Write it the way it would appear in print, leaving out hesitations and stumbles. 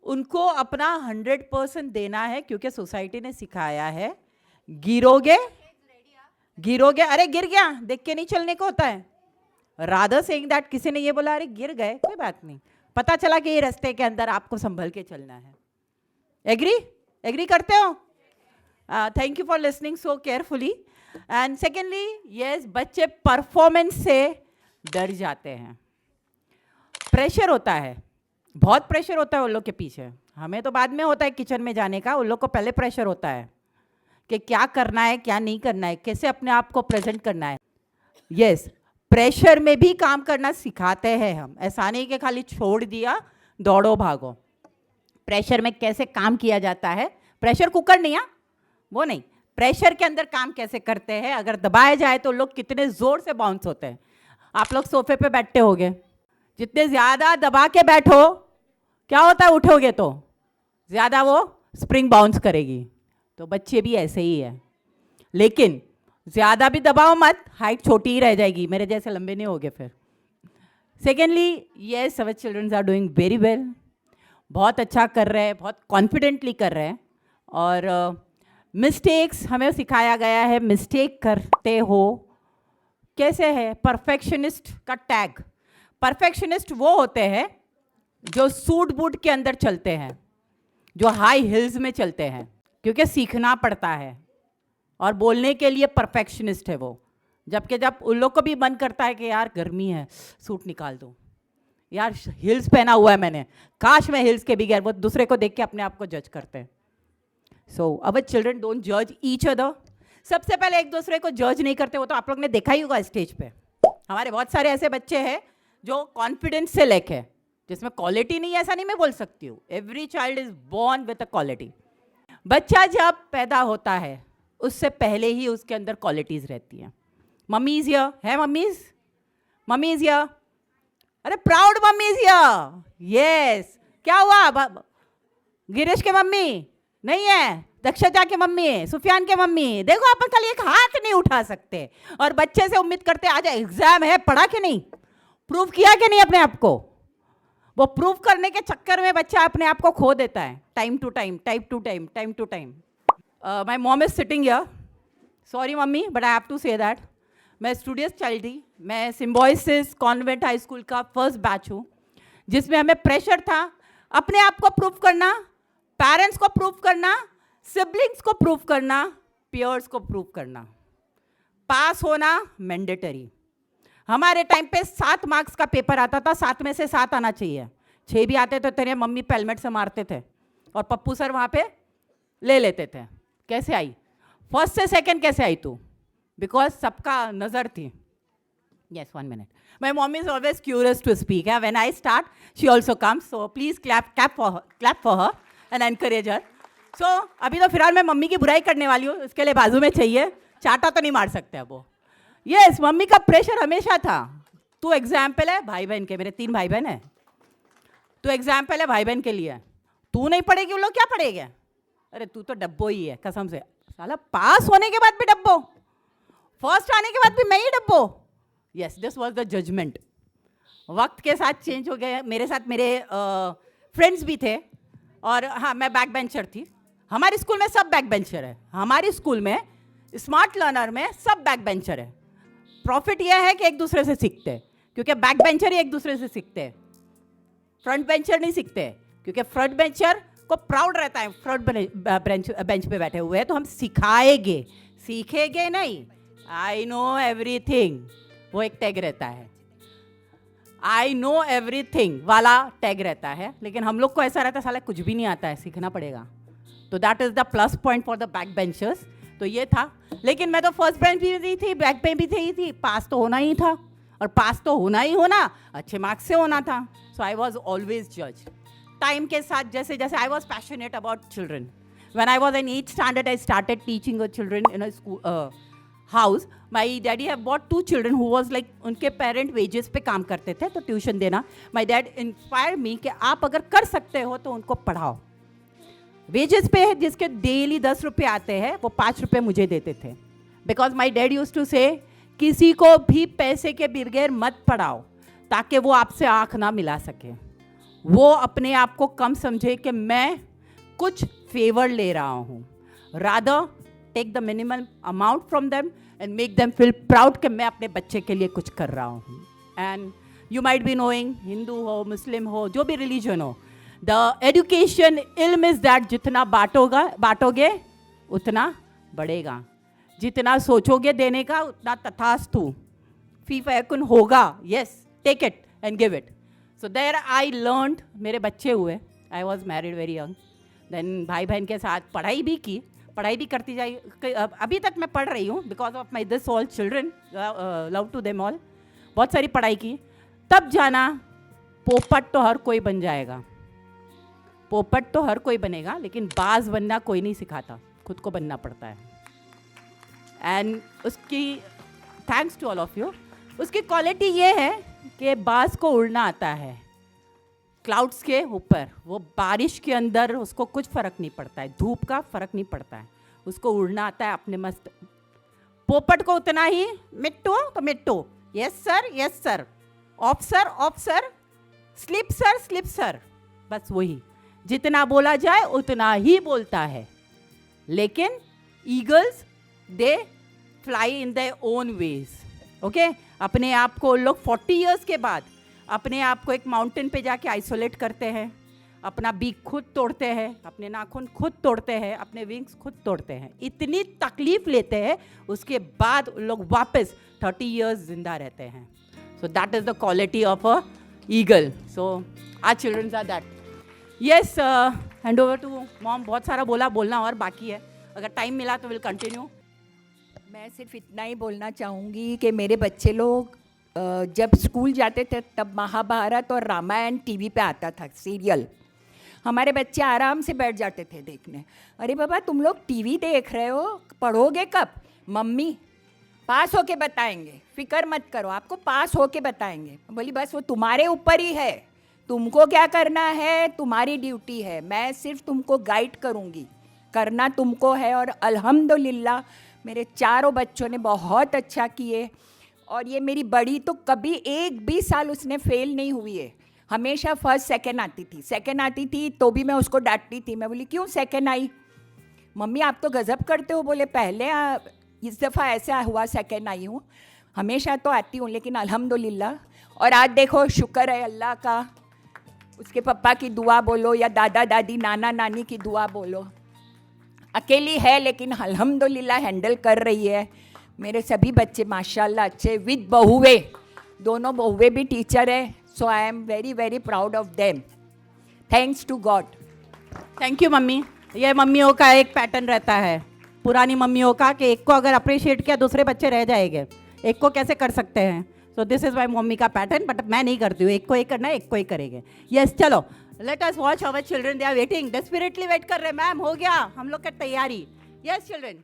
उनको अपना 100% देना है, क्योंकि सोसाइटी ने सिखाया है गिरोगे गिरोगे, अरे गिर गया देख के नहीं चलने को होता है। रादर सेइंग दैट किसी ने ये बोला अरे गिर गए कोई बात नहीं, पता चला कि ये रास्ते के अंदर आपको संभल के चलना है। एग्री करते हो? Thank you for listening so carefully. And secondly, yes, बच्चे परफॉर्मेंस से डर जाते हैं। प्रेशर होता है, बहुत प्रेशर होता है उन लोग के पीछे। हमें तो बाद में होता है किचन में जाने का, उन लोग को पहले प्रेशर होता है कि क्या करना है क्या नहीं करना है, कैसे अपने आप को प्रेजेंट करना है। यस, प्रेशर में भी काम करना सिखाते हैं हम, ऐसा नहीं कि खाली छोड़ दिया दौड़ो भागो। प्रेशर में कैसे काम किया जाता है, प्रेशर कुकर नहीं, वो नहीं, प्रेशर के अंदर काम कैसे करते हैं, अगर दबाया जाए तो लोग कितने जोर से बाउंस होते हैं। आप लोग सोफे पे बैठते होगे, जितने ज़्यादा दबा के बैठो क्या होता है, उठोगे तो ज़्यादा वो स्प्रिंग बाउंस करेगी। तो बच्चे भी ऐसे ही है, लेकिन ज़्यादा भी दबाओ मत, हाइट छोटी ही रह जाएगी, मेरे जैसे लंबे नहीं होगे फिर। Secondly, yes, our childrens are doing very well, बहुत अच्छा कर रहे हैं, बहुत कॉन्फिडेंटली कर रहे हैं। और मिस्टेक्स हमें सिखाया गया है, मिस्टेक करते हो कैसे है। परफेक्शनिस्ट का टैग, परफेक्शनिस्ट वो होते हैं जो सूट बूट के अंदर चलते हैं, जो हाई हिल्स में चलते हैं, क्योंकि सीखना पड़ता है, और बोलने के लिए परफेक्शनिस्ट है वो। जबकि जब उन लोग को भी मन करता है कि यार गर्मी है सूट निकाल दो, यार हिल्स पहना हुआ है मैंने, काश मैं हिल्स के बगैर, वो दूसरे को देख के अपने आप को जज करते हैं। सो अवर चिल्ड्रन डोंट जज ईच अदर। सबसे पहले एक दूसरे को जज नहीं करते, वो तो आप लोग ने देखा ही होगा स्टेज पे। हमारे बहुत सारे ऐसे बच्चे हैं जो कॉन्फिडेंस से लेके, जिसमें क्वालिटी नहीं है ऐसा नहीं मैं बोल सकती हूँ, every child is born with a quality. बच्चा जब पैदा होता है उससे पहले ही उसके अंदर क्वालिटीज रहती हैं। मम्मीज हियर है, मम्मीज हियर, अरे प्राउड मम्मीज हियर, यस। क्या हुआ, गिरीश के मम्मी नहीं है, दक्षता के मम्मी, सुफियान के मम्मी, देखो अपन खाली एक हाथ नहीं उठा सकते, और बच्चे से उम्मीद करते आ जाए, एग्जाम है पढ़ा कि नहीं, प्रूव किया कि नहीं अपने आप को। वो प्रूव करने के चक्कर में बच्चा अपने आप को खो देता है, time to time, time to time. My mom is sitting here, sorry मम्मी but I have to say that. मैं स्टूडियस चाइल्ड थी, मैं सिम्बॉयसिस कॉन्वेंट हाई स्कूल का फर्स्ट बैच हूँ, जिसमें हमें प्रेशर था अपने आप को प्रूव करना, पेरेंट्स को प्रूव करना, सिबलिंग्स को प्रूव करना, पियर्स को प्रूव करना। पास होना मैंडेटरी। हमारे टाइम पे 7 मार्क्स का पेपर आता था, 7 में से 7 आना चाहिए, 6 भी आते तो तेरे मम्मी पेलमेट से मारते थे, और पप्पू सर वहाँ पे ले लेते थे। कैसे आई फर्स्ट से सेकंड, कैसे आई तू? बिकॉज सबका नज़र थी। Yes, 1 minute. My mom is always curious to speak. When I start, she also comes. So please clap for her and encourage her. So अभी तो फिलहाल मैं मम्मी की बुराई करने वाली हूँ, इसके लिए बाजू में चाहिए, चाटा तो नहीं मार सकते अब वो। Yes, मम्मी का प्रेशर हमेशा था। तू एग्जाम्पल है भाई बहन के, मेरे 3 भाई बहन है, तू एग्जाम्पल है भाई बहन के लिए, तू नहीं पढ़ेगी उन लोग क्या पढ़ेंगे? अरे तू तो डब्बो ही है कसम से, साला पास होने के बाद भी डब्बो, फर्स्ट आने के बाद भी मैं ही डब्बो। Yes, this was the judgement. वक्त के साथ चेंज हो गया, मेरे साथ मेरे फ्रेंड्स भी थे, और हाँ मैं बैक बेंचर थी। हमारे स्कूल में सब बैक बेंचर है, हमारी स्कूल में स्मार्ट लर्नर में सब बैक बेंचर है। प्रॉफिट यह है कि एक दूसरे से सीखते हैं, क्योंकि बैक बेंचर ही एक दूसरे से सीखते हैं, फ्रंट बेंचर नहीं सीखते, क्योंकि फ्रंट बेंचर को प्राउड रहता है फ्रंट बेंच पे बैठे हुए हैं, तो हम सिखाएंगे, सीखेंगे नहीं। आई नो एवरीथिंग, वो एक टैग रहता है, आई नो एवरीथिंग वाला टैग रहता है, लेकिन हम लोग को ऐसा रहता है साला कुछ भी नहीं आता है, सीखना पड़ेगा। तो that is the plus point for the back benchers. तो ये था, लेकिन मैं तो फर्स्ट बेंच भी थी, बैक पे भी थी, पास तो होना ही था, और पास तो होना ही होना, अच्छे मार्क्स से होना था। सो आई वॉज ऑलवेज जज। टाइम के साथ जैसे जैसे I was passionate about children. When I was in 8th standard I started teaching children in a school house. My daddy have bought 2 children who was like, उनके parent wages पे काम करते थे, तो ट्यूशन देना। माई डैड इंस्पायर मी कि आप अगर कर सकते हो तो उनको पढ़ाओ। वेजेस पे है, जिसके डेली 10 रुपये आते हैं, वो 5 रुपये मुझे देते थे, because my dad use to say किसी को भी पैसे के बगैर मत पढ़ाओ, ताकि वो आपसे आँख ना मिला सके। वो अपने आप को कम समझे कि मैं कुछ फेवर ले रहा हूँ. Rather take the minimum amount from them and make them feel proud कि मैं अपने बच्चे के लिए कुछ कर रहा हूँ. And you might be knowing, Hindu हो, मुस्लिम हो, जो भी रिलीजन हो, द एजुकेशन इल्म इज दैट जितना बांटोगे उतना बढ़ेगा, जितना सोचोगे देने का उतना तथास्तु फी फयकुन होगा. Yes, take it and give it. So there I learned. मेरे बच्चे हुए, I was married very young. Then भाई बहन के साथ पढ़ाई भी की, पढ़ाई भी करती जाई. अभी तक मैं पढ़ रही हूँ because of my this all children, love to them all. बहुत सारी पढ़ाई की. तब जाना पोपट तो हर कोई बन जाएगा, पोपट तो हर कोई बनेगा, लेकिन बाज बनना कोई नहीं सिखाता, खुद को बनना पड़ता है. एंड उसकी thanks to all of you. उसकी क्वालिटी ये है कि बाज को उड़ना आता है क्लाउड्स के ऊपर. वो बारिश के अंदर उसको कुछ फ़र्क नहीं पड़ता है, धूप का फ़र्क नहीं पड़ता है, उसको उड़ना आता है अपने मस्त. पोपट को उतना ही मिट्टू तो मिट्टू, yes sir, off sir, slip sir, बस वही. जितना बोला जाए उतना ही बोलता है. लेकिन eagles they fly in their own ways. Okay, अपने आप को लोग 40 इयर्स के बाद अपने आप को एक माउंटेन पे जाके आइसोलेट करते हैं, अपना बीक खुद तोड़ते हैं, अपने नाखून खुद तोड़ते हैं, अपने विंग्स खुद तोड़ते हैं, इतनी तकलीफ लेते हैं, उसके बाद लोग वापस 30 इयर्स जिंदा रहते हैं. So that is the quality of a eagle. So our childrens are that. Yes, hand over to mom. बहुत सारा बोलना और बाकी है, अगर टाइम मिला तो विल कंटिन्यू. मैं सिर्फ इतना ही बोलना चाहूँगी कि मेरे बच्चे लोग जब स्कूल जाते थे तब महाभारत और रामायण टीवी पे आता था सीरियल. हमारे बच्चे आराम से बैठ जाते थे देखने. अरे बाबा तुम लोग टीवी देख रहे हो, पढ़ोगे कब? मम्मी पास होके बताएंगे, फिक्र मत करो, आपको पास होके बताएंगे. बोली बस वो तुम्हारे ऊपर ही है, तुमको क्या करना है, तुम्हारी ड्यूटी है, मैं सिर्फ तुमको गाइड करूँगी, करना तुमको है. और अल्हम्दुलिल्लाह मेरे चारों बच्चों ने बहुत अच्छा किए. और ये मेरी बड़ी तो कभी एक भी साल उसने फेल नहीं हुई है, हमेशा फर्स्ट सेकंड आती थी तो भी मैं उसको डांटती थी. मैं बोली क्यों सेकंड आई? मम्मी आप तो गज़ब करते हो. बोले पहले इस दफ़ा ऐसा हुआ सेकंड आई हूँ, हमेशा तो आती हूँ, लेकिन अल्हम्दुलिल्लाह. और आज देखो शुक्र है अल्लाह का, उसके पापा की दुआ बोलो या दादा दादी नाना नानी की दुआ बोलो, अकेली है लेकिन अल्हम्दुलिल्लाह हैंडल कर रही है. मेरे सभी बच्चे माशाल्लाह अच्छे, विद बहुवे, दोनों बहुवे भी टीचर है. So I am very very proud of them. Thanks to God. Thank you mummy. ये मम्मियों का एक पैटर्न रहता है, पुरानी मम्मियों का, कि एक को अगर अप्रिशिएट किया दूसरे बच्चे रह जाएंगे, एक को कैसे कर सकते हैं. So this is my mummy का पैटर्न. बट मैं नहीं करती हूँ, एक को एक करना है, एक को ही करेंगे. यस, चलो let us watch our children. They are waiting, desperately wait कर रहे हैं. मैम हो गया हम लोग का तैयारी. Yes children.